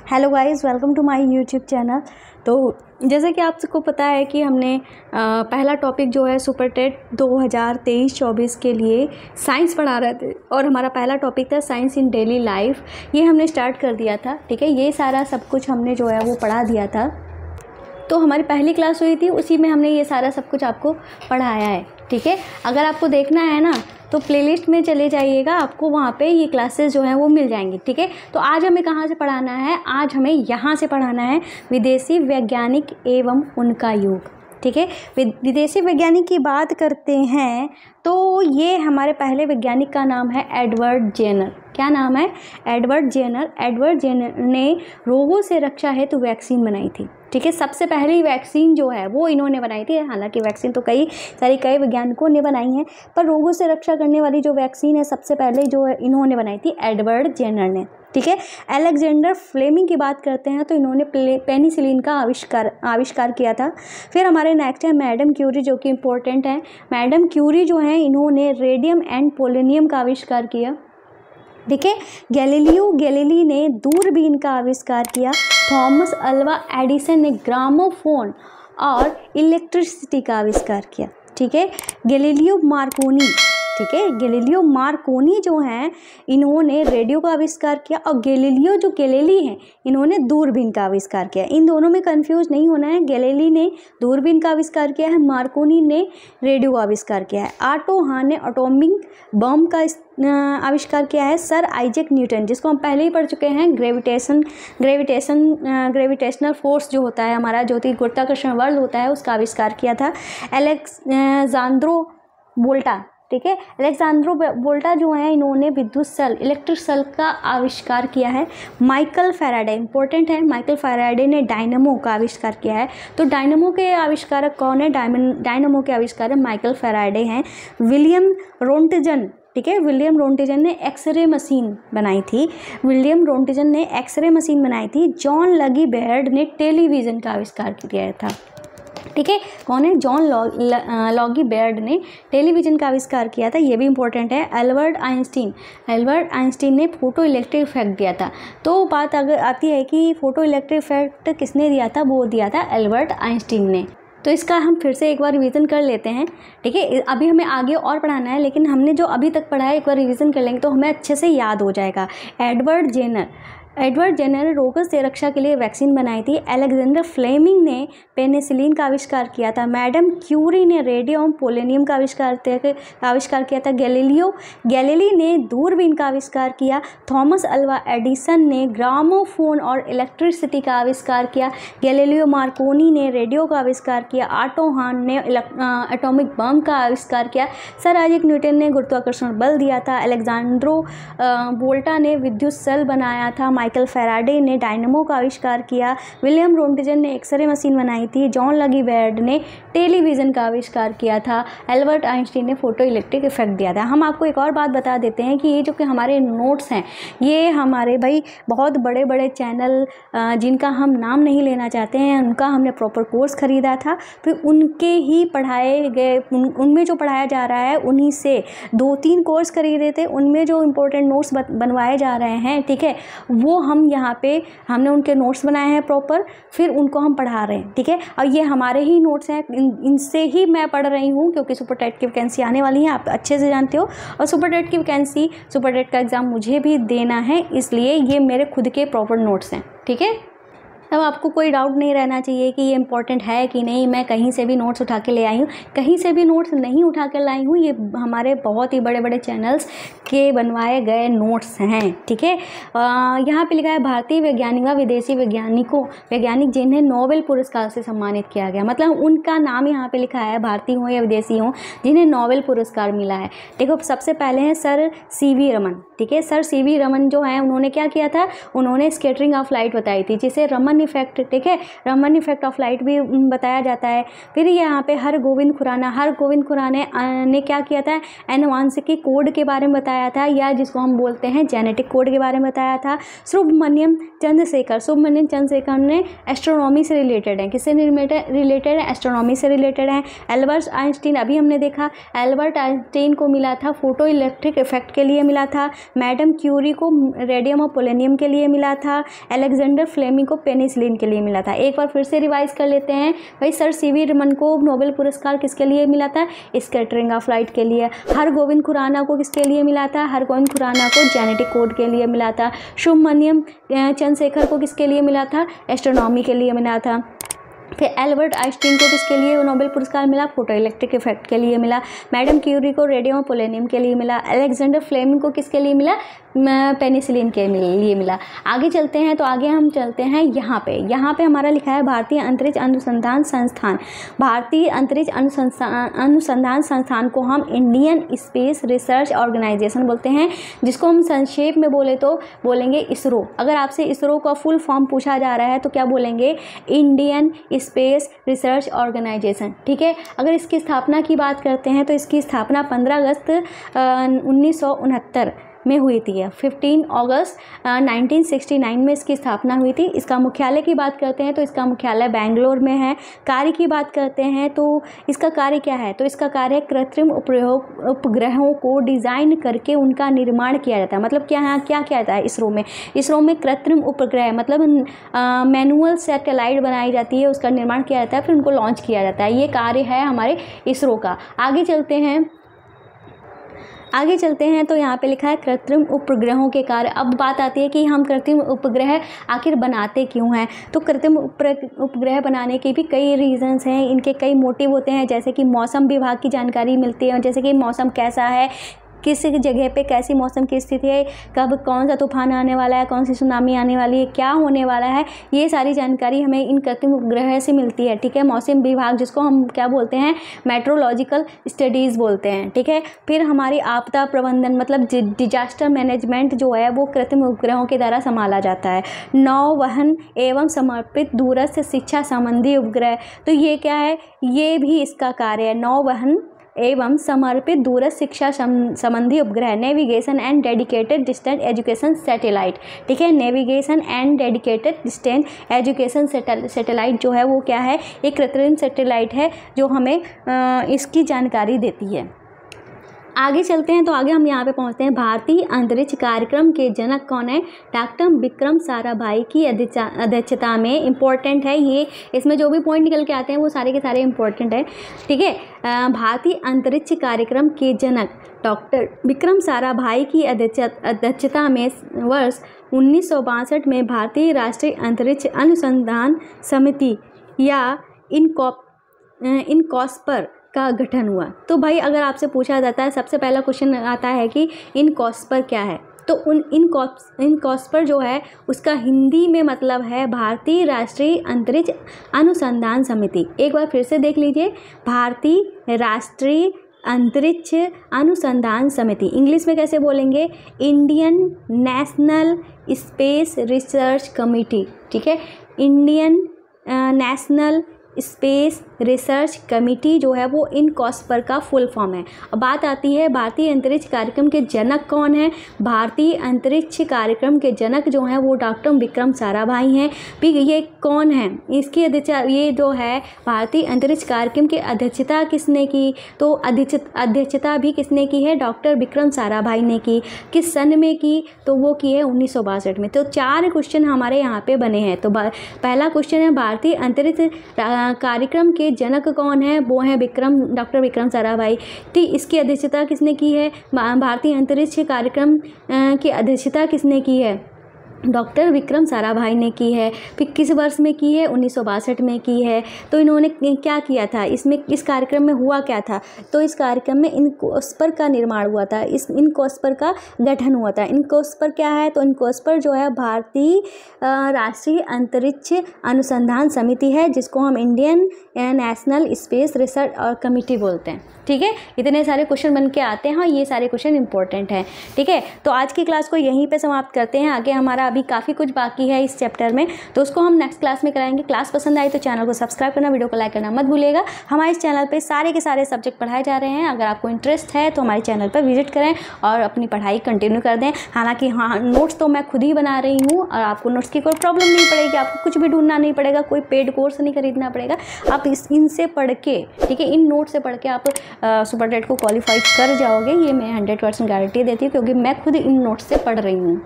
Hello guys, welcome to my YouTube channel. तो जैसे कि आप सबको पता है कि हमने पहला टॉपिक जो है सुपर टेट 2023-24 के लिए साइंस पढ़ा रहे थे और हमारा पहला टॉपिक था साइंस इन डेली लाइफ। ये हमने स्टार्ट कर दिया था, ठीक है। ये सारा सब कुछ हमने जो है वो पढ़ा दिया था। तो हमारी पहली क्लास हुई थी, उसी में हमने ये सारा सब कुछ आपको पढ़ाया है, ठीक है। अगर आपको देखना है ना तो प्लेलिस्ट में चले जाइएगा, आपको वहाँ पे ये क्लासेस जो हैं वो मिल जाएंगी, ठीक है। तो आज हमें कहाँ से पढ़ाना है? आज हमें यहाँ से पढ़ाना है विदेशी वैज्ञानिक एवं उनका युग, ठीक है। विदेशी वैज्ञानिक की बात करते हैं तो ये हमारे पहले वैज्ञानिक का नाम है एडवर्ड जेनर। क्या नाम है? Edward Jenner. एडवर्ड जेनर ने रोगों से रक्षा हेतु वैक्सीन बनाई थी, ठीक है। सबसे पहली वैक्सीन जो है वो इन्होंने बनाई थी। हालांकि वैक्सीन तो कई वैज्ञानिकों ने बनाई हैं, पर रोगों से रक्षा करने वाली जो वैक्सीन है सबसे पहले जो है इन्होंने बनाई थी एडवर्ड जेनर ने, ठीक है। अलेक्जेंडर फ्लेमिंग की बात करते हैं तो इन्होंने पेनिसिलिन का आविष्कार किया था। फिर हमारे नेक्स्ट है मैडम क्यूरी, जो कि इम्पोर्टेंट है। मैडम क्यूरी जो है इन्होंने रेडियम एंड पोलोनियम का आविष्कार किया, ठीक है। गैलीलियो गैलीली ने दूरबीन का आविष्कार किया। थॉमस अल्वा एडिसन ने ग्रामोफोन और इलेक्ट्रिसिटी का आविष्कार किया, ठीक है। गैलीलियो मार्कोनी, ठीक है। गैलीलियो मार्कोनी जो हैं इन्होंने रेडियो का आविष्कार किया और गैलीलियो जो गैलीली हैं इन्होंने दूरबीन का आविष्कार किया। इन दोनों में कंफ्यूज नहीं होना है। गैलीली ने दूरबीन का आविष्कार किया है, मार्कोनी ने रेडियो का आविष्कार किया है। ऑटो हान ने एटॉमिक बम का आविष्कार किया है। सर आइजैक न्यूटन, जिसको हम पहले ही पढ़ चुके हैं, ग्रेविटेशनल फोर्स जो होता है हमारा, जो कि गुरुत्वाकर्षण बल होता है, उसका आविष्कार किया था। अलेक्जेंड्रो वोल्टा, ठीक है। अलेक्जेंड्रो वोल्टा जो है इन्होंने विद्युत सेल, इलेक्ट्रिक सेल का आविष्कार किया है। माइकल फैराडे, इंपॉर्टेंट है, माइकल फैराडे ने डायनमो का आविष्कार किया है। तो डायनमो के आविष्कारक कौन है? डायनमो के आविष्कारक माइकल फैराडे हैं। विलियम रोंटजन, ठीक है। विलियम रोंटिजन ने एक्सरे मशीन बनाई थी। विलियम रोंटिजन ने एक्सरे मशीन बनाई थी। जॉन लगी बेयर्ड ने टेलीविज़न का आविष्कार किया था, ठीक है। कौन है? जॉन लॉगी बेयर्ड ने टेलीविज़न का आविष्कार किया था, ये भी इंपॉर्टेंट है। एल्बर्ट आइंस्टीन ने फोटो इलेक्ट्रिक इफेक्ट दिया था। तो बात अगर आती है कि फोटो इलेक्ट्रिक इफेक्ट किसने दिया था? वो दिया था एल्बर्ट आइंस्टीन ने। तो इसका हम फिर से एक बार रिवीजन कर लेते हैं, ठीक है। अभी हमें आगे और पढ़ाना है, लेकिन हमने जो अभी तक पढ़ा है एक बार रिवीजन कर लेंगे तो हमें अच्छे से याद हो जाएगा। एडवर्ड जेनर ने रोगों से रक्षा के लिए वैक्सीन बनाई थी। अलेक्जेंडर फ्लेमिंग ने पेनिसिलिन का आविष्कार किया था। मैडम क्यूरी ने रेडियम पोलोनियम का आविष्कार किया था। गैलीली ने दूरबीन का आविष्कार किया। थॉमस अल्वा एडिसन ने ग्रामोफोन और इलेक्ट्रिसिटी का आविष्कार किया। गैलीलियो मार्कोनी ने रेडियो का आविष्कार किया। ऑटो हान ने एटॉमिक बम का आविष्कार किया। सर आइजैक न्यूटन ने गुरुत्वाकर्षण बल दिया था। अलेक्जेंड्रो वोल्टा ने विद्युत सेल बनाया था। माइकल फैराडे ने डायनमो का आविष्कार किया। विलियम रोंटिजन ने एक्सरे मशीन बनाई थी। जॉन लगी बेयर्ड ने टेलीविज़न का आविष्कार किया था। एल्बर्ट आइंस्टीन ने फोटो इलेक्ट्रिक इफेक्ट दिया था। हम आपको एक और बात बता देते हैं कि ये जो कि हमारे नोट्स हैं, ये हमारे भाई बहुत बड़े बड़े चैनल जिनका हम नाम नहीं लेना चाहते हैं, उनका हमने प्रॉपर कोर्स ख़रीदा था, फिर उनके ही पढ़ाए गए उनमें जो पढ़ाया जा रहा है उन्हीं से 2-3 कोर्स खरीदे थे, उनमें जो इम्पोर्टेंट नोट्स बनवाए जा रहे हैं, ठीक है, वो हम यहाँ पे हमने उनके नोट्स बनाए हैं प्रॉपर, फिर उनको हम पढ़ा रहे हैं, ठीक है। और ये हमारे ही नोट्स हैं, इनसे ही मैं पढ़ रही हूँ, क्योंकि सुपर टेट की वैकेंसी आने वाली है, आप अच्छे से जानते हो। और सुपर टेट की वैकेंसी, सुपर टेट का एग्ज़ाम मुझे भी देना है, इसलिए ये मेरे खुद के प्रॉपर नोट्स हैं, ठीक है। अब आपको कोई डाउट नहीं रहना चाहिए कि ये इंपॉर्टेंट है कि नहीं, मैं कहीं से भी नोट्स उठा के ले आई हूँ। कहीं से भी नोट्स नहीं उठा के लाई हूँ, ये हमारे बहुत ही बड़े बड़े चैनल्स के बनवाए गए नोट्स हैं, ठीक है। यहाँ पे लिखा है भारतीय वैज्ञानिक व विदेशी वैज्ञानिक जिन्हें नोबेल पुरस्कार से सम्मानित किया गया, मतलब उनका नाम यहाँ पे लिखा है, भारतीय हो या विदेशी हो, जिन्हें नोबेल पुरस्कार मिला है। देखो सबसे पहले हैं सर सीवी रमन, ठीक है। सर सीवी रमन जो है उन्होंने क्या किया था? उन्होंने स्कैटरिंग ऑफ लाइट बताई थी, जिसे रमन रमन इफेक्ट, ठीक है, रमन इफेक्ट ऑफ लाइट भी बताया जाता है। फिर यहाँ पे हरगोविंद खुराना ने क्या किया था, आनुवंशिकी कोड के बारे में बताया था, या जिसको हम बोलते हैं जेनेटिक कोड के बारे में बताया था। सुब्रमण्यम चंद्रशेखर ने एस्ट्रोनॉमी से रिलेटेड है, किससे रिलेटेड है, एस्ट्रोनॉमी से रिलेटेड है। एल्बर्ट आइंस्टीन, अभी हमने देखा, एल्बर्ट आइंस्टीन को मिला था फोटो इलेक्ट्रिक इफेक्ट के लिए मिला था। मैडम क्यूरी को रेडियम और पोलेनियम के लिए मिला था। अलेक्जेंडर फ्लेमिंग को पेनिसिलिन के लिए मिला था। एक बार फिर से रिवाइज कर लेते हैं भाई, सर सीवी रमन को नोबेल पुरस्कार किसके लिए मिला था, स्कैटरिंग ऑफ लाइट के लिए। हरगोविंद खुराना को किसके लिए मिला था, हरगोविंद खुराना को जेनेटिक कोड के लिए मिला था। सुब्रमण्यम चंद्रशेखर को किसके लिए मिला था, एस्ट्रोनॉमी के लिए मिला था। फिर एल्बर्ट आइंस्टीन को किसके लिए नोबेल पुरस्कार मिला, फोटो इलेक्ट्रिक इफेक्ट के लिए मिला। मैडम क्यूरी को रेडियम और पोलेनियम के लिए मिला। अलेक्जेंडर फ्लेमिंग को किसके लिए मिला, पेनिसिलिन के लिए मिला। आगे चलते हैं, तो आगे हम चलते हैं यहाँ पे हमारा लिखा है भारतीय अंतरिक्ष अनुसंधान संस्थान। भारतीय अंतरिक्ष अनुसंधान संस्थान को हम इंडियन स्पेस रिसर्च ऑर्गेनाइजेशन बोलते हैं, जिसको हम संक्षेप में बोले तो बोलेंगे इसरो। अगर आपसे इसरो का फुल फॉर्म पूछा जा रहा है तो क्या बोलेंगे, इंडियन स्पेस रिसर्च ऑर्गेनाइजेशन, ठीक है। अगर इसकी स्थापना की बात करते हैं तो इसकी स्थापना 15 अगस्त 1969 में हुई थी। 15 अगस्त 1969 में इसकी स्थापना हुई थी। इसका मुख्यालय की बात करते हैं तो इसका मुख्यालय बेंगलोर में है। कार्य की बात करते हैं तो इसका कार्य क्या है, तो इसका कार्य कृत्रिम उपग्रहों को डिज़ाइन करके उनका निर्माण किया जाता है। मतलब क्या किया जाता है इसरो में कृत्रिम उपग्रह मतलब मैनुअल सैटेलाइट बनाई जाती है, उसका निर्माण किया जाता है, फिर उनको लॉन्च किया जाता है। ये कार्य है हमारे इसरो का। आगे चलते हैं तो यहाँ पे लिखा है कृत्रिम उपग्रहों के कार्य। अब बात आती है कि हम कृत्रिम उपग्रह आखिर बनाते क्यों हैं। तो कृत्रिम उपग्रह बनाने के भी कई रीजंस हैं, इनके कई मोटिव होते हैं। जैसे कि मौसम विभाग की जानकारी मिलती है, जैसे कि मौसम कैसा है, किस जगह पे कैसी मौसम की स्थिति है, कब कौन सा तूफान आने वाला है, कौन सी सुनामी आने वाली है, क्या होने वाला है, ये सारी जानकारी हमें इन कृत्रिम उपग्रह से मिलती है, ठीक है। मौसम विभाग जिसको हम क्या बोलते हैं, मेट्रोलॉजिकल स्टडीज़ बोलते हैं, ठीक है। फिर हमारी आपदा प्रबंधन मतलब डिजास्टर मैनेजमेंट जो है वो कृत्रिम उपग्रहों के द्वारा संभाला जाता है। नौवहन एवं समर्पित दूरस्थ शिक्षा संबंधी उपग्रह, तो ये क्या है, ये भी इसका कार्य है। नौवहन एवं समर्पित दूरस्थ शिक्षा संबंधी उपग्रह, navigation and dedicated distance education satellite, ठीक है। Navigation and dedicated distance education satellite जो है वो क्या है, एक कृत्रिम सैटेलाइट है जो हमें इसकी जानकारी देती है। आगे चलते हैं तो आगे हम यहाँ पे पहुँचते हैं। भारतीय अंतरिक्ष कार्यक्रम के जनक कौन है, डॉक्टर विक्रम साराभाई की अध्यक्षता में। इम्पोर्टेंट है ये, इसमें जो भी पॉइंट निकल के आते हैं वो सारे के सारे इम्पोर्टेंट है, ठीक है। भारतीय अंतरिक्ष कार्यक्रम के जनक डॉक्टर विक्रम साराभाई की अध्यक्षता में वर्ष 1962 में भारतीय राष्ट्रीय अंतरिक्ष अनुसंधान समिति या इनकॉस्पर का गठन हुआ। तो भाई अगर आपसे पूछा जाता है, सबसे पहला क्वेश्चन आता है कि इनकॉस्पर क्या है, तो इनकॉस्पर जो है उसका हिंदी में मतलब है भारतीय राष्ट्रीय अंतरिक्ष अनुसंधान समिति। एक बार फिर से देख लीजिए, भारतीय राष्ट्रीय अंतरिक्ष अनुसंधान समिति। इंग्लिश में कैसे बोलेंगे, Indian national space research committee, ठीक है। Indian national space research committee जो है वो इनकॉस्पर का फुल फॉर्म है। अब बात आती है भारतीय अंतरिक्ष कार्यक्रम के जनक कौन है। भारतीय अंतरिक्ष कार्यक्रम के जनक जो हैं वो डॉक्टर विक्रम साराभाई हैं। भी ये कौन है, इसकी अध्यक्षता, ये जो है भारतीय अंतरिक्ष कार्यक्रम की अध्यक्षता किसने की, तो अध्यक्षता भी किसने की है, डॉक्टर विक्रम साराभाई ने की। किस सन में की, तो वो की है 1962 में। तो 4 क्वेश्चन हमारे यहाँ पे बने हैं। तो पहला क्वेश्चन है भारतीय अंतरिक्ष कार्यक्रम के जनक कौन है, वो है डॉक्टर विक्रम साराभाई। ठीक, इसकी अध्यक्षता किसने की है, भारतीय अंतरिक्ष कार्यक्रम की अध्यक्षता किसने की है, डॉक्टर विक्रम साराभाई ने की है। फिर किस वर्ष में की है, 1962 में की है। तो इन्होंने क्या किया था, इस कार्यक्रम में हुआ क्या था, तो इस कार्यक्रम में इनकॉस्पर का निर्माण हुआ था, इस इनकॉस्पर का गठन हुआ था। इनकॉस्पर क्या है, तो इनकॉस्पर जो है भारतीय राष्ट्रीय अंतरिक्ष अनुसंधान समिति है, जिसको हम Indian national space research committee बोलते हैं। ठीक है, इतने सारे क्वेश्चन बन के आते हैं और ये सारे क्वेश्चन इंपॉर्टेंट हैं। ठीक है, तो आज की क्लास को यहीं पे समाप्त करते हैं। आगे हमारा अभी काफ़ी कुछ बाकी है इस चैप्टर में, तो उसको हम नेक्स्ट क्लास में कराएंगे। क्लास पसंद आई तो चैनल को सब्सक्राइब करना, वीडियो को लाइक करना मत भूलिएगा। हमारे इस चैनल पे सारे के सारे सब्जेक्ट पढ़ाए जा रहे हैं। अगर आपको इंटरेस्ट है तो हमारे चैनल पर विजिट करें और अपनी पढ़ाई कंटिन्यू कर दें। हालांकि हाँ, नोट्स तो मैं खुद ही बना रही हूँ और आपको नोट्स की कोई प्रॉब्लम नहीं पड़ेगी, आपको कुछ भी ढूंढना नहीं पड़ेगा, कोई पेड कोर्स नहीं खरीदना पड़ेगा। आप इनसे पढ़ के, ठीक है, इन नोट से पढ़ के आप सुपर टेट को क्वालिफाई कर जाओगे, ये मैं 100% गारंटी देती हूँ, क्योंकि मैं खुद इन नोट्स से पढ़ रही हूँ।